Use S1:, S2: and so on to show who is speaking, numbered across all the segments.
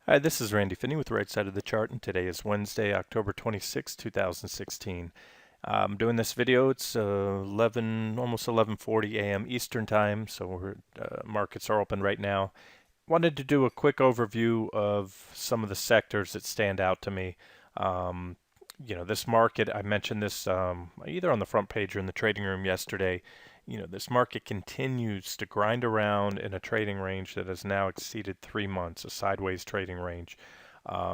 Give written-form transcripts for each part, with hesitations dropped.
S1: Hi, this is Randy Finney with the Right Side of the Chart, and today is Wednesday, October 26, 2016. I'm doing this video. It's 11, almost 11:40 a.m. Eastern Time, so markets are open right now. Wanted to do a quick overview of some of the sectors that stand out to me. Um, this market, I mentioned this either on the front page or in the trading room yesterday. This market continues to grind around in a trading range that has now exceeded 3 months, a sideways trading range.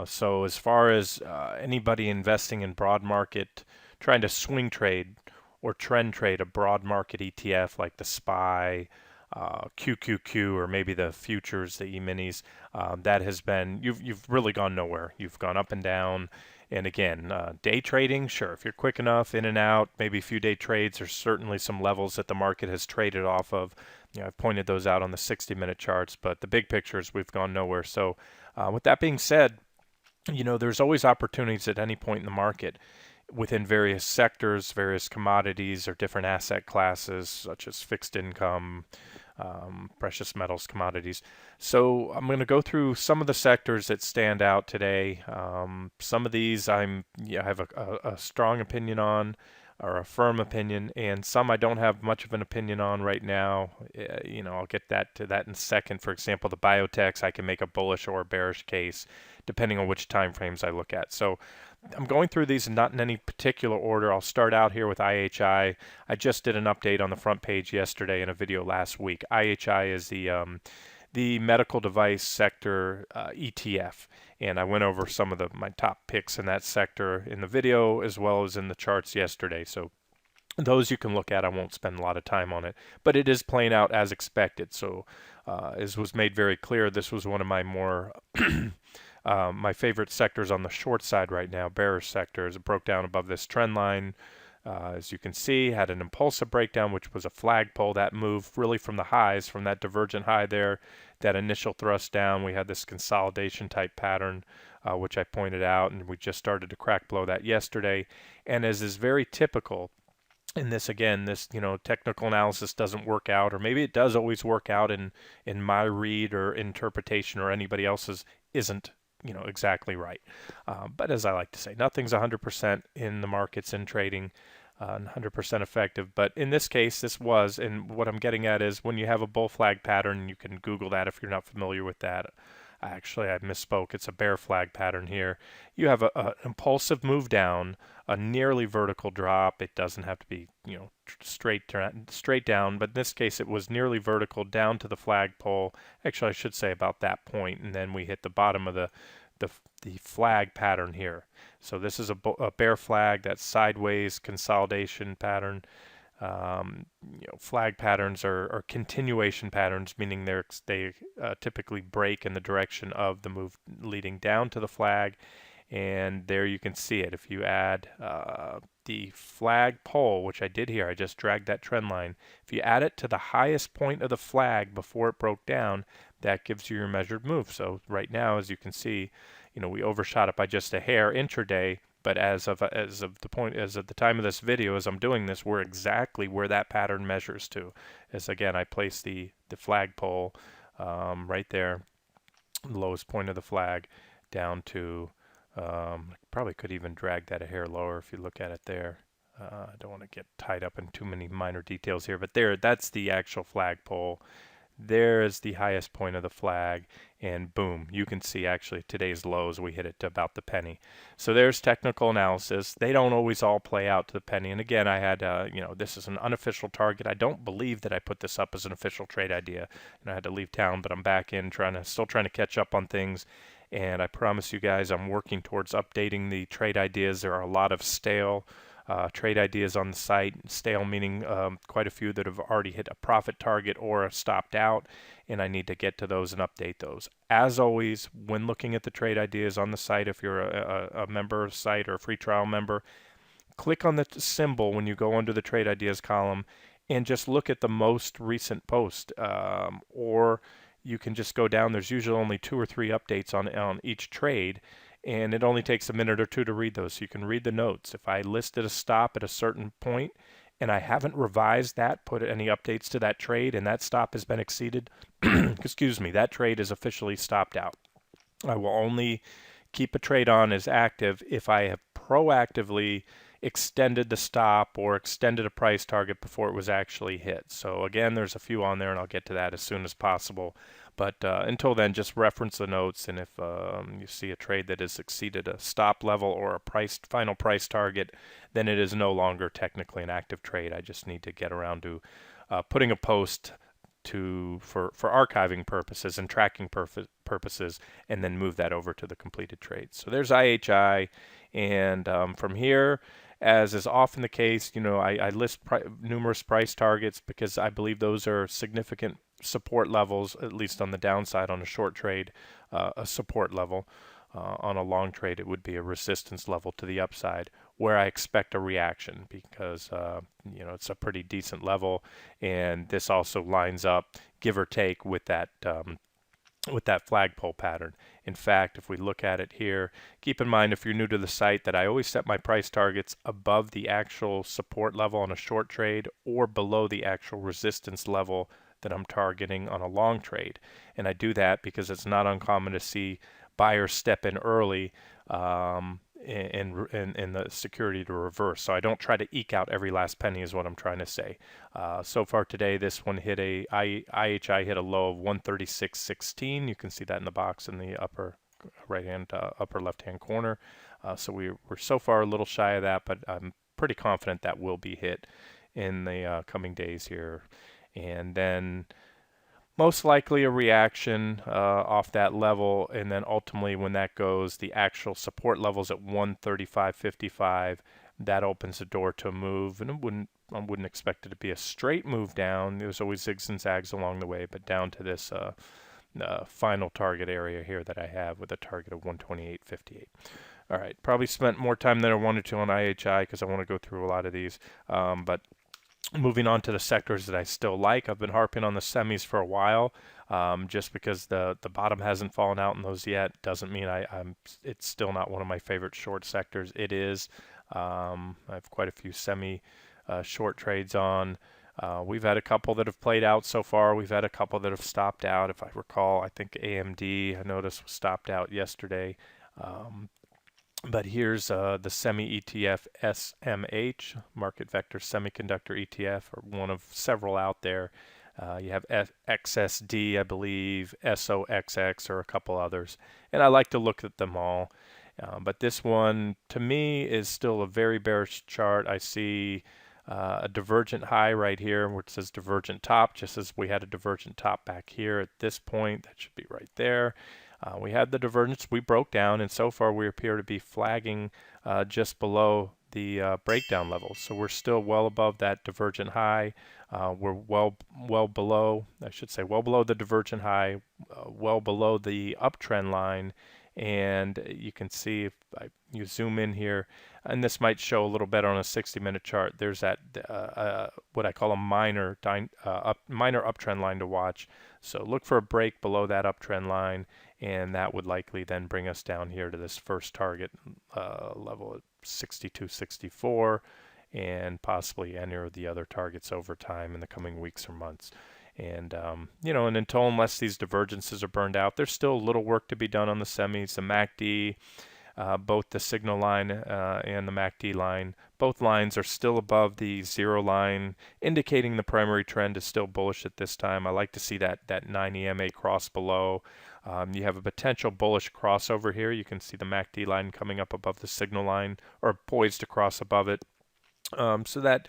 S1: So as far as anybody investing in broad market, trying to swing trade or trend trade a broad market ETF like the SPY, QQQ, or maybe the futures, the E-minis, that has been, you've really gone nowhere. You've gone up and down. And again, day trading, sure, if you're quick enough, in and out, maybe a few day trades, there's certainly some levels that the market has traded off of. I've pointed those out on the 60-minute charts, but the big picture is we've gone nowhere. So with that being said, there's always opportunities at any point in the market within various sectors, various commodities, or different asset classes, such as fixed income, precious metals, commodities. So I'm going to go through some of the sectors that stand out today. Some of these I have a strong opinion on, or a firm opinion, and some I don't have much of an opinion on right now. I'll get to that in a second. For example, the biotechs, I can make a bullish or a bearish case depending on which time frames I look at. So I'm going through these not in any particular order. I'll start out here with IHI. I just did an update on the front page yesterday in a video last week. IHI is the medical device sector ETF, and I went over some of my top picks in that sector in the video as well as in the charts yesterday. So those you can look at. I won't spend a lot of time on it, but it is playing out as expected. So as was made very clear, this was one of my more my favorite sectors on the short side right now, bearish sectors. It broke down above this trend line. As you can see, had an impulsive breakdown, which was a flagpole. That moved really from the highs, from that divergent high there, that initial thrust down. We had this consolidation type pattern, which I pointed out, and we just started to crack below that yesterday. And as is very typical, in this again, this technical analysis doesn't work out, or maybe it does always work out in my read or interpretation, or anybody else's isn't exactly right. But as I like to say, nothing's 100% in the markets and trading, 100% effective. But in this case, this was, and what I'm getting at is when you have a bull flag pattern, you can Google that if you're not familiar with that. Actually, I misspoke. It's a bear flag pattern here. You have an impulsive move down, a nearly vertical drop. It doesn't have to be, straight down, but in this case, it was nearly vertical down to the flagpole. Actually, I should say about that point, and then we hit the bottom of the flag pattern here. So this is a bear flag, that sideways consolidation pattern. Flag patterns are continuation patterns, meaning they typically break in the direction of the move leading down to the flag. And there you can see it. If you add the flag pole, which I did here, I just dragged that trend line. If you add it to the highest point of the flag before it broke down, that gives you your measured move. So right now, as you can see, we overshot it by just a hair intraday. But as of the time of this video, as I'm doing this, we're exactly where that pattern measures to. As again, I place the flagpole right there, the lowest point of the flag, down to. Probably could even drag that a hair lower if you look at it there. I don't want to get tied up in too many minor details here, but that's the actual flagpole. There's the highest point of the flag, and boom, you can see actually today's lows, we hit it to about the penny. So there's technical analysis. They don't always all play out to the penny. And again, I had, this is an unofficial target. I don't believe that I put this up as an official trade idea, and I had to leave town, but I'm back in still trying to catch up on things. And I promise you guys, I'm working towards updating the trade ideas. There are a lot of stale trade ideas on the site. Stale meaning quite a few that have already hit a profit target or stopped out, and I need to get to those and update those. As always, when looking at the trade ideas on the site, if you're a member of the site or a free trial member, click on the symbol when you go under the trade ideas column and just look at the most recent post, or you can just go down. There's usually only 2 or 3 updates on each trade, and it only takes a minute or two to read those. So you can read the notes. If I listed a stop at a certain point and I haven't revised that, put any updates to that trade, and that stop has been exceeded, excuse me, that trade is officially stopped out. I will only keep a trade on as active if I have proactively extended the stop or extended a price target before it was actually hit. So again, there's a few on there, and I'll get to that as soon as possible. But until then, just reference the notes, and if you see a trade that has exceeded a stop level or a final price target, then it is no longer technically an active trade. I just need to get around to putting a post for archiving purposes and tracking purposes, and then move that over to the completed trade. So there's IHI, and from here, as is often the case, I list numerous price targets because I believe those are significant support levels, at least on the downside on a short trade, a support level. On a long trade, it would be a resistance level to the upside where I expect a reaction because it's a pretty decent level, and this also lines up, give or take, with that flagpole pattern. In fact, if we look at it here, keep in mind if you're new to the site that I always set my price targets above the actual support level on a short trade or below the actual resistance level that I'm targeting on a long trade. And I do that because it's not uncommon to see buyers step in early in the security to reverse. So I don't try to eke out every last penny is what I'm trying to say. So far today, this one hit IHI hit a low of 136.16. You can see that in the box in the upper upper left-hand corner. So we're so far a little shy of that, but I'm pretty confident that will be hit in the coming days here. And then most likely a reaction off that level, and then ultimately when that goes, the actual support levels at 135.55, that opens the door to a move, and I wouldn't expect it to be a straight move down. There's always zigs and zags along the way, but down to this final target area here that I have with a target of 128.58. All right, probably spent more time than I wanted to on IHI because I want to go through a lot of these, but moving on to the sectors that I still like. I've been harping on the semis for a while. Just because the bottom hasn't fallen out in those yet doesn't mean it's still not one of my favorite short sectors. It is. I have quite a few semi short trades on. We've had a couple that have played out so far. We've had a couple that have stopped out. If I recall, I think AMD, I noticed, was stopped out yesterday. But here's the semi ETF SMH, Market Vector Semiconductor ETF, or one of several out there. You have XSD, I believe, SOXX, or a couple others. And I like to look at them all. But this one, to me, is still a very bearish chart. I see a divergent high right here, which says divergent top, just as we had a divergent top back here at this point. That should be right there. We had the divergence, we broke down, and so far we appear to be flagging just below the breakdown level. So we're still well above that divergent high. We're well below, I should say, well below the divergent high, well below the uptrend line. And you can see if you zoom in here, and this might show a little better on a 60-minute chart. There's that what I call a minor uptrend line to watch. So look for a break below that uptrend line, and that would likely then bring us down here to this first target level at 62.64, and possibly any of the other targets over time in the coming weeks or months. And and unless these divergences are burned out, there's still a little work to be done on the semis. The MACD, both the signal line and the MACD line, both lines are still above the zero line, indicating the primary trend is still bullish at this time. I like to see that 9 EMA cross below. You have a potential bullish crossover here. You can see the MACD line coming up above the signal line, or poised to cross above it. So that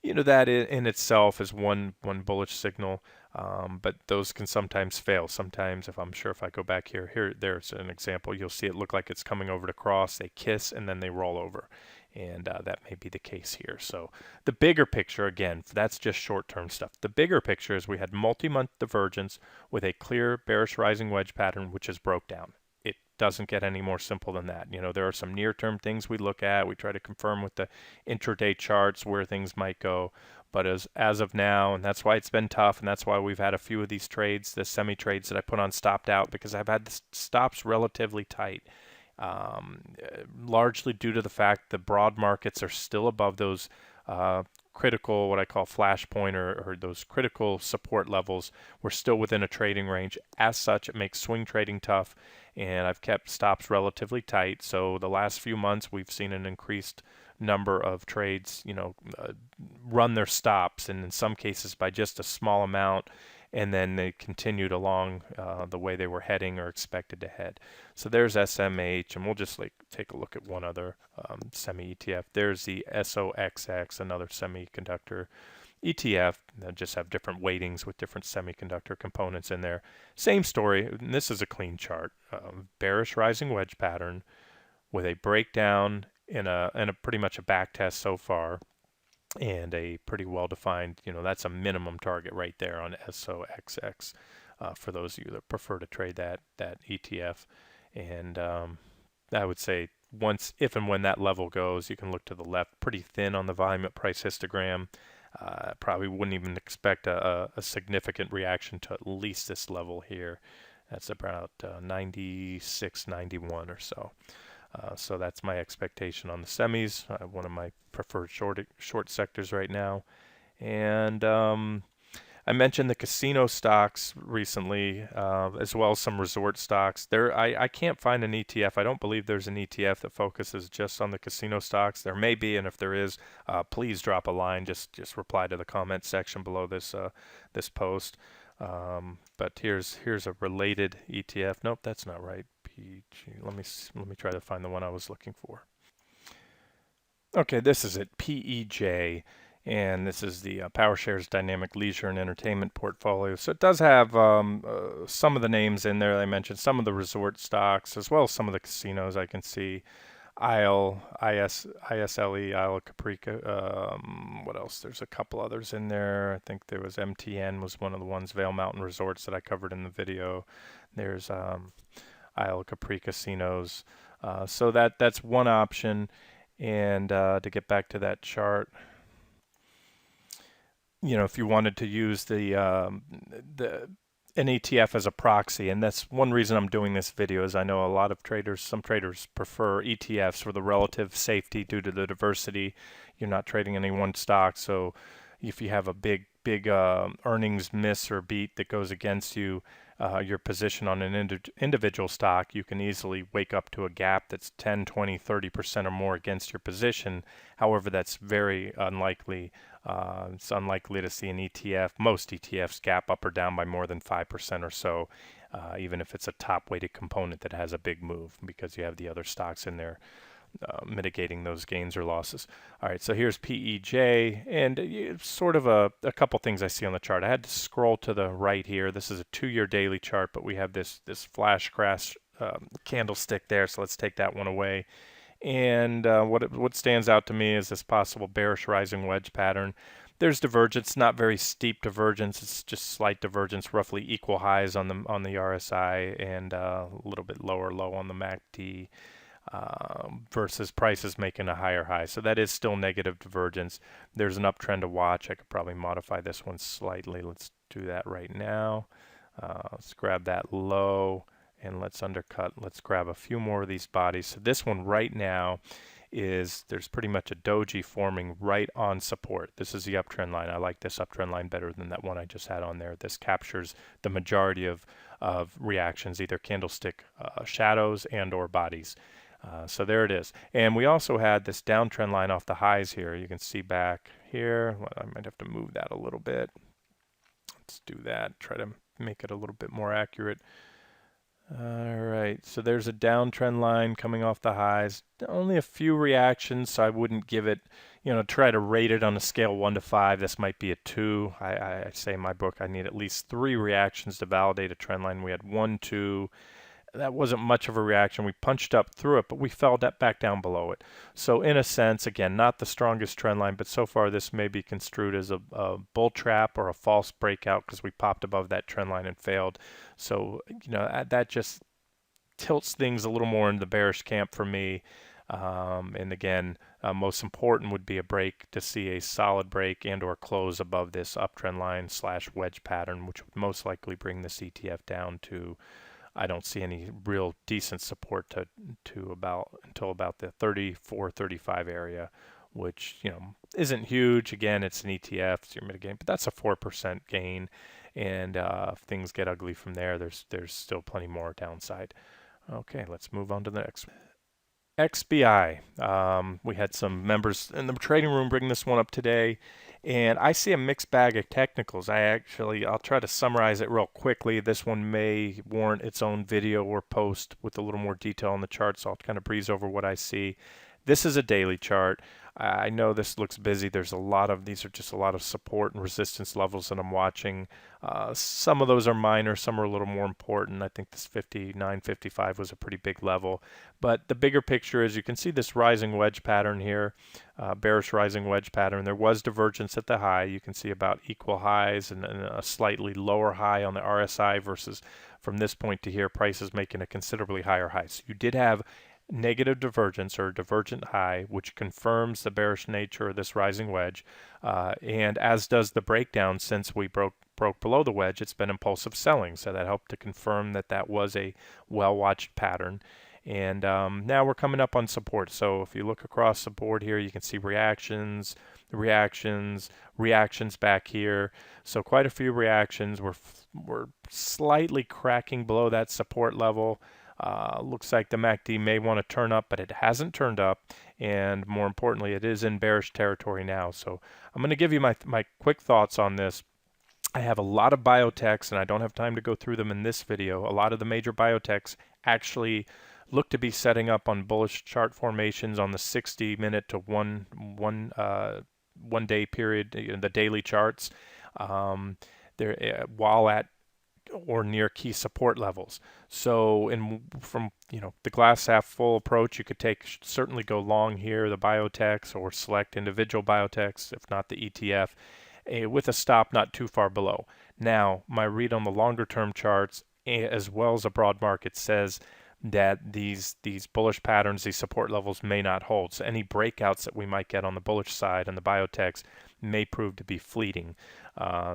S1: that in itself is one bullish signal, but those can sometimes fail. Sometimes, if I go back there's an example. You'll see it look like it's coming over to cross. They kiss and then they roll over, and that may be the case here. So the bigger picture, again, that's just short-term stuff. The bigger picture is we had multi-month divergence with a clear bearish rising wedge pattern, which is broke down. It doesn't get any more simple than that. There are some near-term things we look at. We try to confirm with the intraday charts where things might go. But as of now, and that's why it's been tough, and that's why we've had a few of these trades, the semi-trades that I put on stopped out, because I've had the stops relatively tight, largely due to the fact the broad markets are still above those critical, what I call flashpoint, or those critical support levels, we're still within a trading range. As such, it makes swing trading tough, and I've kept stops relatively tight. So the last few months, we've seen an increased number of trades, run their stops, and in some cases by just a small amount, and then they continued along the way they were heading or expected to head. So there's SMH, and we'll just take a look at one other semi ETF. There's the SOXX, another semiconductor ETF. They just have different weightings with different semiconductor components in there. Same story, and this is a clean chart. Bearish rising wedge pattern with a breakdown in a pretty much a back test so far, and a pretty well-defined, that's a minimum target right there on SOXX for those of you that prefer to trade that ETF. And I would say if and when that level goes, you can look to the left, pretty thin on the volume at price histogram. Probably wouldn't even expect a significant reaction to at least this level here. That's about 96, 91 or so. So that's my expectation on the semis, one of my preferred short sectors right now. And I mentioned the casino stocks recently, as well as some resort stocks. I can't find an ETF. I don't believe there's an ETF that focuses just on the casino stocks. There may be, and if there is, please drop a line. Just reply to the comment section below this this post. But here's a related ETF. Nope, that's not right. PG. Let me try to find the one I was looking for. Okay, this is it. PEJ, and this is the PowerShares Dynamic Leisure and Entertainment portfolio. So it does have some of the names in there I mentioned, some of the resort stocks, as well as some of the casinos. I can see ISLE, Isle of Caprica. What else? There's a couple others in there. I think there was MTN was one of the ones, Vail Mountain Resorts, that I covered in the video. There's Isle of Capri casinos. So that's one option. And to get back to that chart, if you wanted to use an ETF as a proxy, and that's one reason I'm doing this video, is I know a lot of traders, some traders prefer ETFs for the relative safety due to the diversity. You're not trading any one stock, so if you have a big earnings miss or beat that goes against you, your position on an individual stock, you can easily wake up to a gap that's 10, 20, 30% or more against your position. However, that's very unlikely. It's unlikely to see an ETF, most ETFs, gap up or down by more than 5% or so, even if it's a top weighted component that has a big move, because you have the other stocks in there mitigating those gains or losses. All right, so here's PEJ, and sort of a couple things I see on the chart. I had to scroll to the right here. This is a 2-year daily chart, but we have this flash crash candlestick there, so let's take that one away. And what stands out to me is this possible bearish rising wedge pattern. There's divergence, not very steep divergence. It's just slight divergence, roughly equal highs on the RSI and a little bit lower low on the MACD. Versus prices making a higher high. So that is still negative divergence. There's an uptrend to watch. I could probably modify this one slightly. Let's do that right now. Let's grab that low and let's undercut. Let's grab a few more of these bodies. So this one right now there's pretty much a doji forming right on support. This is the uptrend line. I like this uptrend line better than that one I just had on there. This captures the majority of reactions, either candlestick shadows and or bodies. So there it is. And we also had this downtrend line off the highs here. You can see back here. Well, I might have to move that a little bit. Let's do that. Try to make it a little bit more accurate. All right. So there's a downtrend line coming off the highs. Only a few reactions, so I wouldn't give it, try to rate it on a scale 1 to 5. This might be a 2. I say in my book I need at least 3 reactions to validate a trend line. We had 1, 2. That wasn't much of a reaction. We punched up through it, but we fell back down below it. So in a sense, again, not the strongest trend line, but so far this may be construed as a bull trap or a false breakout because we popped above that trend line and failed. So, that just tilts things a little more into the bearish camp for me. And again, most important would be a break, to see a solid break and or close above this uptrend line / wedge pattern, which would most likely bring this ETF down to, I don't see any real decent support until about the 34, 35 area, which, isn't huge. Again, it's an ETF, so you're mitigating, but that's a 4% gain. And if things get ugly from there, there's still plenty more downside. Okay, let's move on to the next. XBI. We had some members in the trading room bring this one up today, and I see a mixed bag of technicals. I'll try to summarize it real quickly. This one may warrant its own video or post with a little more detail on the chart, so I'll kind of breeze over what I see. This is a daily chart. I know this looks busy. These are just a lot of support and resistance levels that I'm watching. Some of those are minor, some are a little more important. I think this 59.55 was a pretty big level. But the bigger picture is you can see this rising wedge pattern here, bearish rising wedge pattern. There was divergence at the high. You can see about equal highs and a slightly lower high on the RSI versus from this point to here, prices making a considerably higher high. So you did have negative divergence or divergent high, which confirms the bearish nature of this rising wedge, and as does the breakdown. Since we broke below the wedge, it's been impulsive selling, so that helped to confirm that was a well-watched pattern. And now we're coming up on support. So if you look across the board here, you can see reactions back here. So quite a few reactions. We're slightly cracking below that support level. Looks like the MACD may want to turn up, but it hasn't turned up, and more importantly, it is in bearish territory now. So I'm going to give you my quick thoughts on this. I have a lot of biotechs, and I don't have time to go through them in this video. A lot of the major biotechs actually look to be setting up on bullish chart formations on the 60-minute to one day period, the daily charts. While at or near key support levels. So from the glass half full approach, you could certainly go long here, the biotechs, or select individual biotechs, if not the ETF, with a stop not too far below. Now, my read on the longer term charts, as well as a broad market, says that these bullish patterns, these support levels may not hold. So any breakouts that we might get on the bullish side and the biotechs may prove to be fleeting.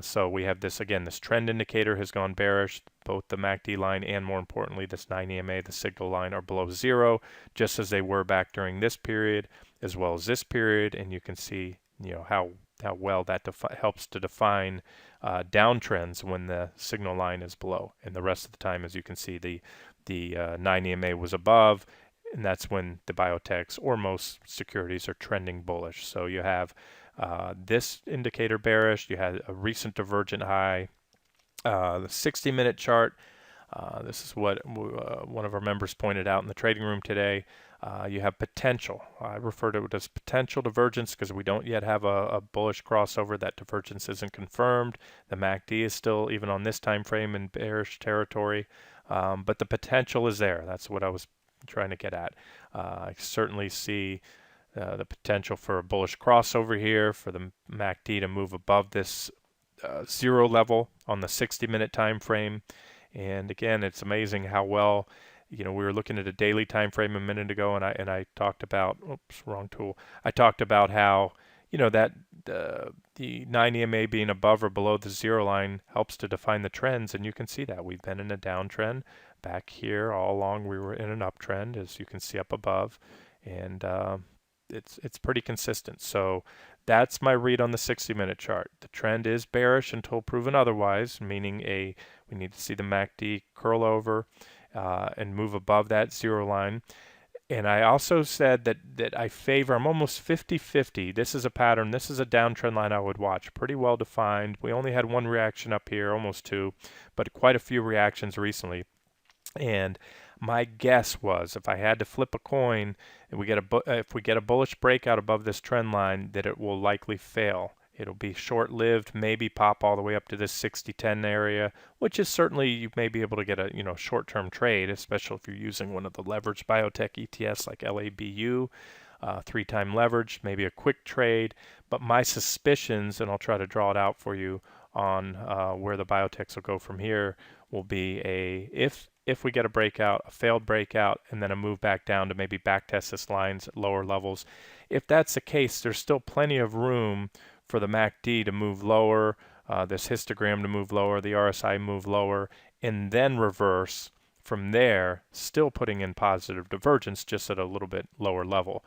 S1: So we have this trend indicator has gone bearish. Both the MACD line and, more importantly, this 9 EMA, the signal line, are below zero, just as they were back during this period as well as this period. And you can see how well that helps to define downtrends when the signal line is below. And the rest of the time, as you can see, the 9 EMA was above, and that's when the biotechs or most securities are trending bullish. So you have this indicator bearish. You had a recent divergent high. The 60-minute chart, this is what one of our members pointed out in the trading room today. You have potential. I refer to it as potential divergence because we don't yet have a bullish crossover. That divergence isn't confirmed. The MACD is still, even on this time frame, in bearish territory, but the potential is there. That's what I was trying to get at. I certainly see the potential for a bullish crossover here, for the MACD to move above this zero level on the 60-minute time frame. And again, it's amazing how well, we were looking at a daily time frame a minute ago, and I talked about, oops, wrong tool. I talked about how that the 9 EMA being above or below the zero line helps to define the trends, and you can see that we've been in a downtrend. Back here all along we were in an uptrend, as you can see up above, and it's pretty consistent. So that's my read on the 60-minute chart. The trend is bearish until proven otherwise, meaning we need to see the MACD curl over and move above that zero line. And I also said that I'm almost 50-50. This is a pattern. This is a downtrend line I would watch. Pretty well defined. We only had one reaction up here, almost two, but quite a few reactions recently. And my guess was, if I had to flip a coin, and if we get a bullish breakout above this trend line, that it will likely fail. It'll be short-lived, maybe pop all the way up to this 60-10 area, which is certainly, you may be able to get a short-term trade, especially if you're using one of the leveraged biotech ETFs like LABU, 3-time leverage, maybe a quick trade. But my suspicions, and I'll try to draw it out for you on where the biotechs will go from here, will be if we get a breakout, a failed breakout, and then a move back down to maybe backtest this lines at lower levels. If that's the case, there's still plenty of room for the MACD to move lower, this histogram to move lower, the RSI move lower, and then reverse from there, still putting in positive divergence, just at a little bit lower level.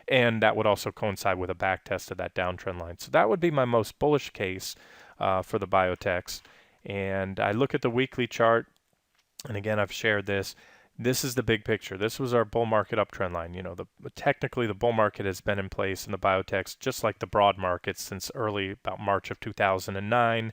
S1: And that would also coincide with a back test of that downtrend line. So that would be my most bullish case for the biotechs. And I look at the weekly chart, and again, I've shared this. This is the big picture. This was our bull market uptrend line. You know, technically the bull market has been in place in the biotechs just like the broad markets since about March of 2009.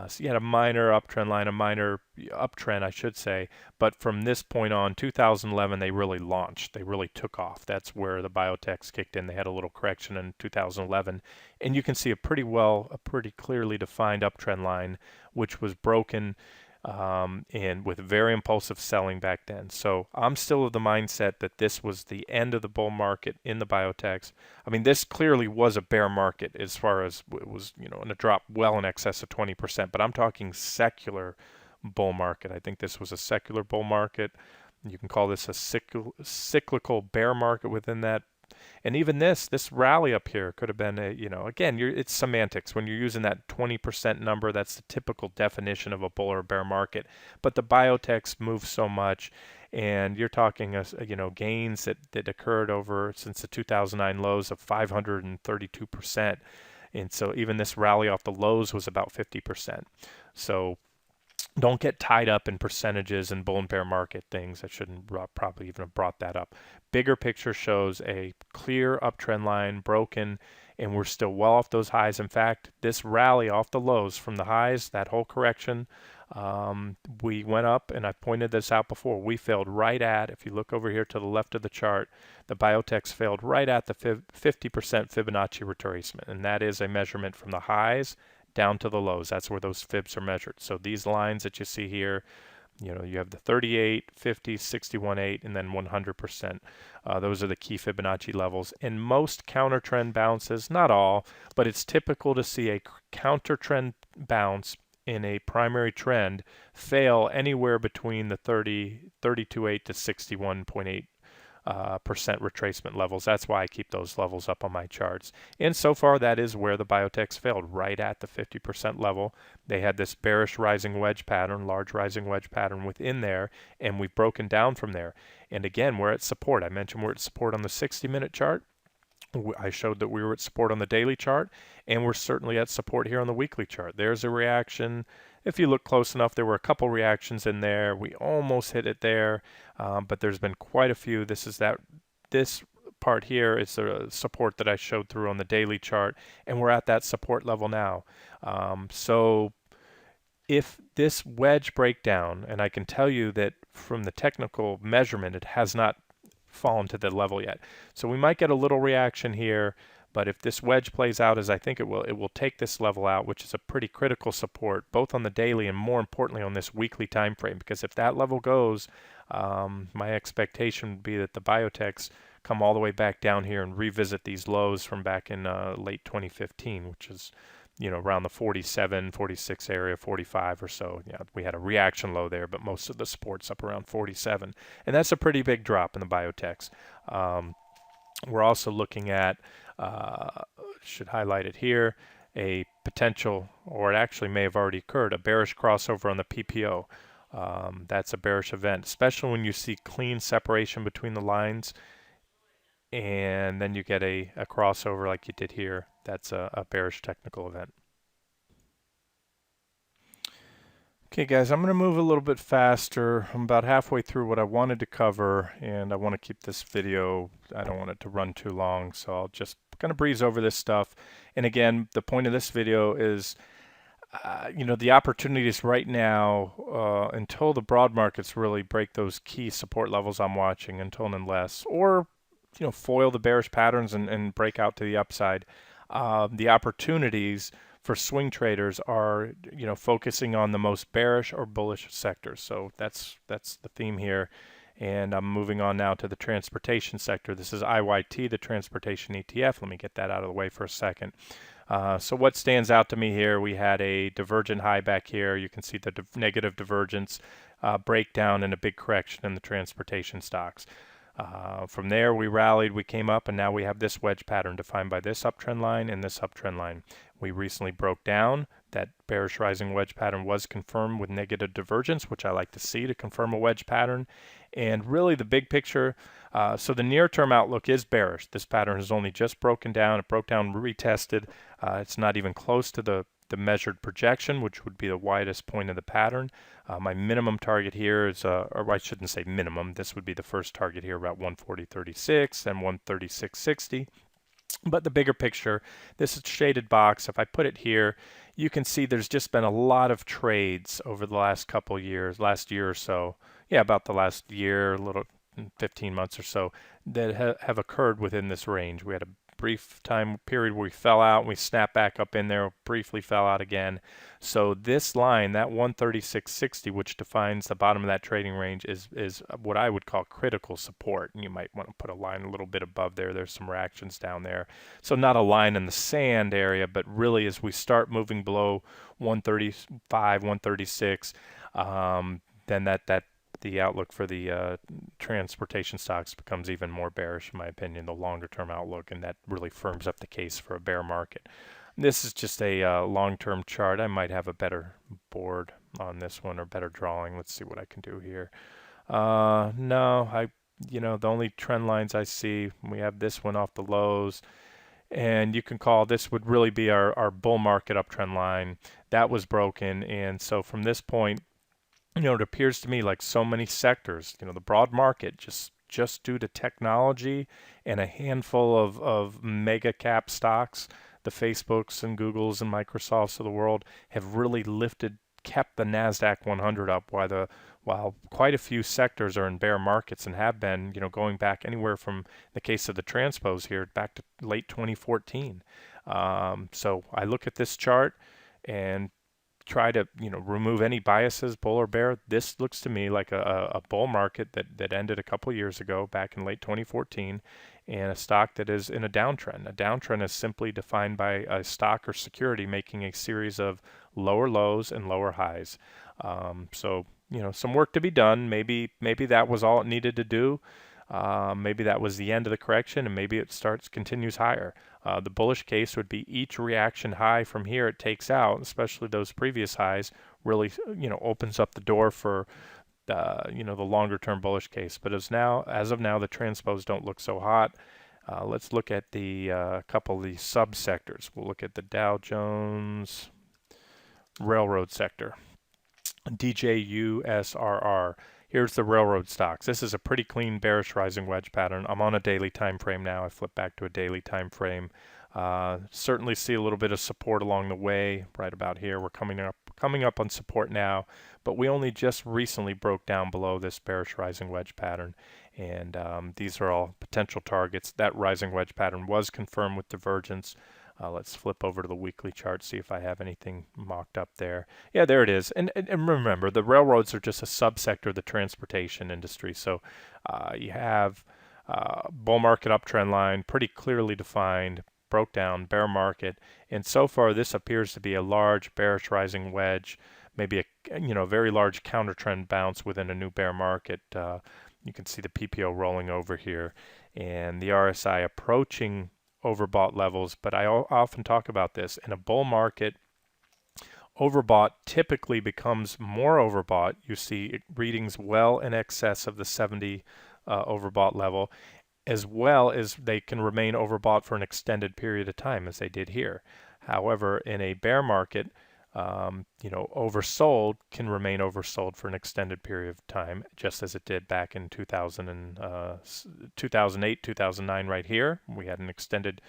S1: So you had a minor uptrend line, a minor uptrend, I should say. But from this point on, 2011, they really launched. They really took off. That's where the biotechs kicked in. They had a little correction in 2011. And you can see a pretty clearly defined uptrend line, which was broken and with very impulsive selling back then. So I'm still of the mindset that this was the end of the bull market in the biotechs. I mean, this clearly was a bear market as far as it was, you know, in a drop well in excess of 20%, but I'm talking secular bull market. I think this was a secular bull market. You can call this a cyclical bear market within that. And even this rally up here could have been a, you know, again, it's semantics. When you're using that 20% number, that's the typical definition of a bull or bear market. But the biotechs move so much, and you're talking, you know, gains that occurred over since the 2009 lows of 532%. And so even this rally off the lows was about 50%. So don't get tied up in percentages and bull and bear market things. I shouldn't probably even have brought that up. Bigger picture shows a clear uptrend line broken, and we're still well off those highs. In fact, this rally off the lows from the highs, that whole correction, we went up, and I pointed this out before. We failed right at, if you look over here to the left of the chart, the biotechs failed right at the 50% Fibonacci retracement, and that is a measurement from the highs down to the lows. That's where those fibs are measured. So these lines that you see here, you know, you have the 38, 50, 61.8, and then 100%. Those are the key Fibonacci levels. In most counter trend bounces, not all, but it's typical to see a counter trend bounce in a primary trend fail anywhere between the 32.8 to 61.8 percent retracement levels. That's why I keep those levels up on my charts. And so far, that is where the biotechs failed, right at the 50% level. They had this bearish rising wedge pattern, large rising wedge pattern within there, and we've broken down from there. And again, we're at support. I mentioned we're at support on the 60-minute chart. I showed that we were at support on the daily chart, and we're certainly at support here on the weekly chart. There's a reaction. If you look close enough, there were a couple reactions in there. We almost hit it there, but there's been quite a few. This part here is the support that I showed through on the daily chart, and we're at that support level now. So if this wedge breakdown, and I can tell you that from the technical measurement, it has not fallen to the level yet. So we might get a little reaction here, but if this wedge plays out as I think it will take this level out, which is a pretty critical support, both on the daily and more importantly on this weekly time frame. Because if that level goes, my expectation would be that the biotechs come all the way back down here and revisit these lows from back in late 2015, which is, you know, around the 47, 46 area, 45 or so. Yeah, we had a reaction low there, but most of the support's up around 47. And that's a pretty big drop in the biotechs. We're also looking at, should highlight it here, a potential, or it actually may have already occurred, a bearish crossover on the PPO. That's a bearish event, especially when you see clean separation between the lines, and then you get a crossover like you did here. That's a bearish technical event. Okay guys, I'm going to move a little bit faster. I'm about halfway through what I wanted to cover, and I want to keep this video, I don't want it to run too long, so I'll just kind of breeze over this stuff. And again, the point of this video is, you know, the opportunities right now, until the broad markets really break those key support levels I'm watching, until and unless, or, you know, foil the bearish patterns and break out to the upside, the opportunities for swing traders are, you know, focusing on the most bearish or bullish sectors. So that's the theme here. And I'm moving on now to the transportation sector. This is IYT, the transportation ETF. Let me get that out of the way for a second. So what stands out to me here, we had a divergent high back here. You can see the negative divergence breakdown and a big correction in the transportation stocks. From there, we rallied, we came up, and now we have this wedge pattern defined by this uptrend line and this uptrend line. We recently broke down. That bearish rising wedge pattern was confirmed with negative divergence, which I like to see to confirm a wedge pattern. And really the big picture, so the near-term outlook is bearish. This pattern has only just broken down. It broke down, retested. It's not even close to the measured projection, which would be the widest point of the pattern. My minimum target here is, or I shouldn't say minimum, this would be the first target here, about 140.36 and 136.60. But the bigger picture, this shaded box, if I put it here, you can see there's just been a lot of trades over the last couple years, last year or so. Yeah, about the last year, a little 15 months or so, that have occurred within this range. We had a brief time period where we fell out, we snapped back up in there, briefly fell out again. So this line, that 136.60, which defines the bottom of that trading range, is what I would call critical support. And you might want to put a line a little bit above there. There's some reactions down there. So not a line in the sand area, but really as we start moving below 135, 136, then the outlook for the transportation stocks becomes even more bearish, in my opinion, the longer term outlook, and that really firms up the case for a bear market. This is just a long-term chart. I might have a better board on this one or better drawing. Let's see what I can do here. No, the only trend lines I see, we have this one off the lows, and you can call this would really be our bull market uptrend line. That was broken, and so from this point, it appears to me like so many sectors, the broad market, just due to technology and a handful of mega cap stocks, the Facebooks and Googles and Microsofts of the world have really kept the NASDAQ 100 up while quite a few sectors are in bear markets and have been, going back anywhere from the case of the transpos here back to late 2014. So I look at this chart and try to remove any biases, bull or bear. This looks to me like a bull market that ended a couple years ago back in late 2014, and a stock that is in a downtrend. A downtrend is simply defined by a stock or security making a series of lower lows and lower highs. So some work to be done. Maybe that was all it needed to do. Maybe that was the end of the correction, and maybe it continues higher. The bullish case would be each reaction high from here it takes out, especially those previous highs, really opens up the door for the longer term bullish case. But as of now, the transpos don't look so hot. Let's look at the couple of the subsectors. We'll look at the Dow Jones railroad sector, DJUSRR. Here's the railroad stocks. This is a pretty clean bearish rising wedge pattern. I'm on a daily time frame now. I flip back to a daily time frame. Certainly see a little bit of support along the way right about here. We're coming up on support now, but we only just recently broke down below this bearish rising wedge pattern, and these are all potential targets. That rising wedge pattern was confirmed with divergence. Let's flip over to the weekly chart, see if I have anything mocked up there. Yeah, there it is. And remember, the railroads are just a subsector of the transportation industry. So you have bull market uptrend line, pretty clearly defined, broke down, bear market. And so far, this appears to be a large bearish rising wedge, maybe a very large counter trend bounce within a new bear market. You can see the PPO rolling over here and the RSI approaching overbought levels, but I often talk about this. In a bull market, overbought typically becomes more overbought. You see readings well in excess of the 70 overbought level, as well as they can remain overbought for an extended period of time, as they did here. However, in a bear market, oversold can remain oversold for an extended period of time, just as it did back in 2008, 2009 right here. We had an extended,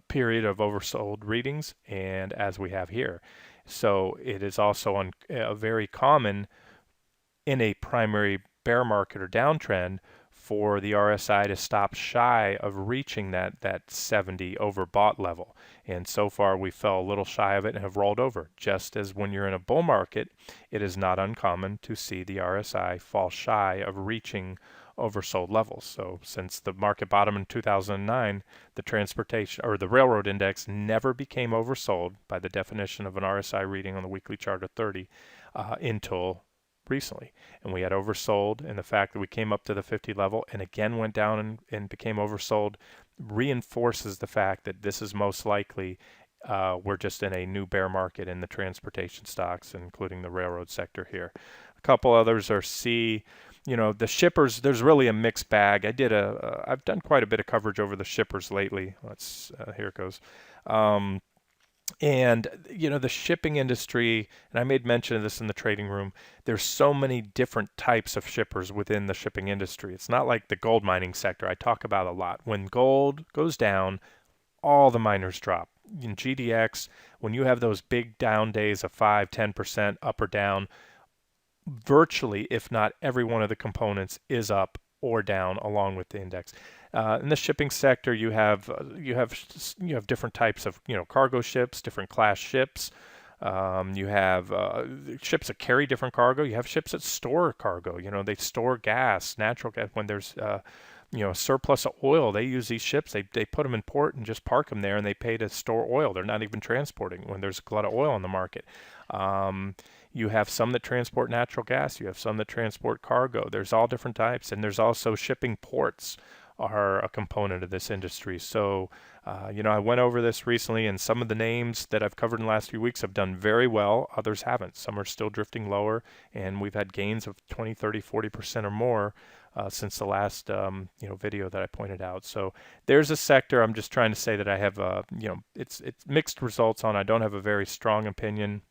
S1: period of oversold readings, and as we have here. So it is also very common in a primary bear market or downtrend for the RSI to stop shy of reaching that 70 overbought level. And so far we fell a little shy of it and have rolled over. Just as when you're in a bull market, it is not uncommon to see the RSI fall shy of reaching oversold levels. So since the market bottom in 2009, the transportation or the railroad index never became oversold by the definition of an RSI reading on the weekly chart of 30 until recently, and we had oversold, and the fact that we came up to the 50 level and again went down and became oversold reinforces the fact that this is most likely we're just in a new bear market in the transportation stocks, including the railroad sector here. A couple others are C. The shippers, there's really a mixed bag. I've done quite a bit of coverage over the shippers lately. Here it goes. And the shipping industry, and I made mention of this in the trading room, there's so many different types of shippers within the shipping industry. It's not like the gold mining sector I talk about a lot. When gold goes down, all the miners drop. In GDX, when you have those big down days of 5-10% up or down, virtually, if not every one of the components is up or down along with the index. In the shipping sector, you have different types of cargo ships, different class ships. You have ships that carry different cargo. You have ships that store cargo. They store gas, natural gas. When there's surplus of oil, they use these ships. They put them in port and just park them there, and they pay to store oil. They're not even transporting when there's a lot of oil in the market. You have some that transport natural gas. You have some that transport cargo. There's all different types, and there's also shipping ports are a component of this industry. So, I went over this recently, and some of the names that I've covered in the last few weeks have done very well. Others haven't. Some are still drifting lower, and we've had gains of 20, 30, 40% or more since the last video that I pointed out. So there's a sector I'm just trying to say that I have it's mixed results on. I don't have a very strong opinion.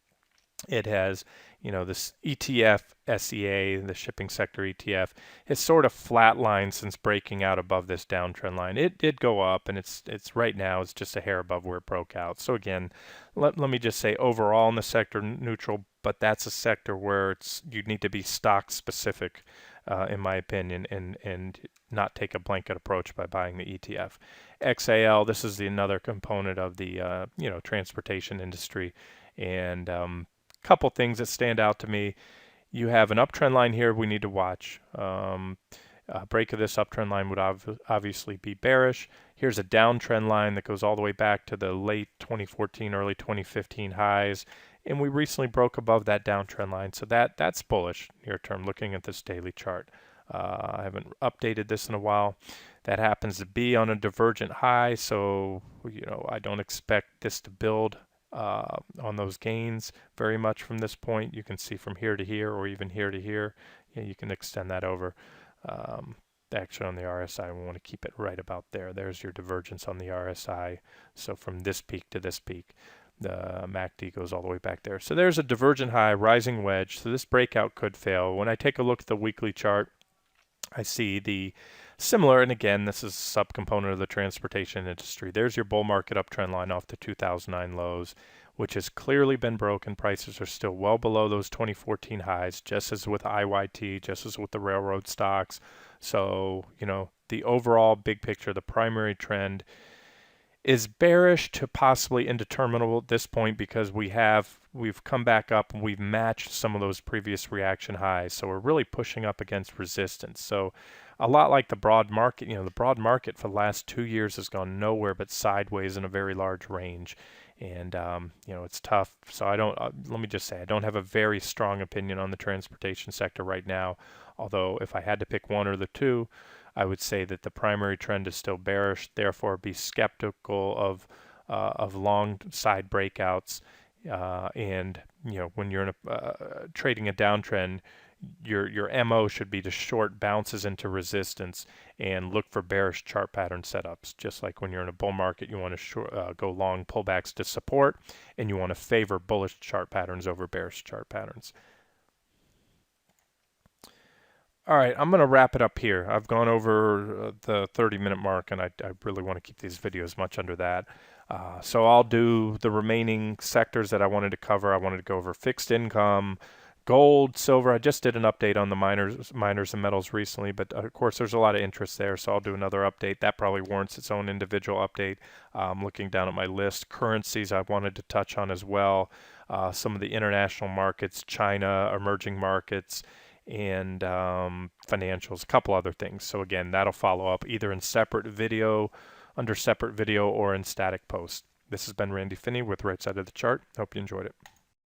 S1: It has, this ETF, SEA, the shipping sector ETF, has sort of flatlined since breaking out above this downtrend line. It did go up, and it's right now it's just a hair above where it broke out. So again, let me just say overall in the sector neutral, but that's a sector where you need to be stock specific, in my opinion, and not take a blanket approach by buying the ETF. XAL, this is another component of the transportation industry, and couple things that stand out to me. You have an uptrend line here we need to watch. A break of this uptrend line would obviously be bearish. Here's a downtrend line that goes all the way back to the late 2014, early 2015 highs, and we recently broke above that downtrend line. So that's bullish near term looking at this daily chart. I haven't updated this in a while. That happens to be on a divergent high, so I don't expect this to build on those gains very much from this point. You can see from here to here, or even here to here. You can extend that over. Actually, on the RSI, we want to keep it right about there. There's your divergence on the RSI. So from this peak to this peak, the MACD goes all the way back there. So there's a divergent high, rising wedge. So this breakout could fail. When I take a look at the weekly chart, I see the similar, and again, this is a subcomponent of the transportation industry. There's your bull market uptrend line off the 2009 lows, which has clearly been broken. Prices are still well below those 2014 highs, just as with IYT, just as with the railroad stocks. So, the overall big picture, the primary trend is bearish to possibly indeterminable at this point, because we've come back up and we've matched some of those previous reaction highs. So we're really pushing up against resistance. So a lot like the broad market, the broad market for the last 2 years has gone nowhere but sideways in a very large range. And, it's tough. So let me just say, I don't have a very strong opinion on the transportation sector right now. Although if I had to pick one or the two, I would say that the primary trend is still bearish. Therefore, be skeptical of long side breakouts. And when you're in trading a downtrend, your MO should be to short bounces into resistance and look for bearish chart pattern setups. Just like when you're in a bull market, you want to go long pullbacks to support, and you want to favor bullish chart patterns over bearish chart patterns. All right, I'm going to wrap it up here. I've gone over the 30-minute mark, and I really want to keep these videos much under that. So I'll do the remaining sectors that I wanted to cover. I wanted to go over fixed income, gold, silver. I just did an update on the miners and metals recently, but of course there's a lot of interest there, so I'll do another update. That probably warrants its own individual update. Looking down at my list, currencies I wanted to touch on as well. Some of the international markets, China, emerging markets, and financials, a couple other things. So again, that'll follow up either in separate video, under separate video, or in static post. This has been Randy Finney with Right Side of the Chart. Hope you enjoyed it.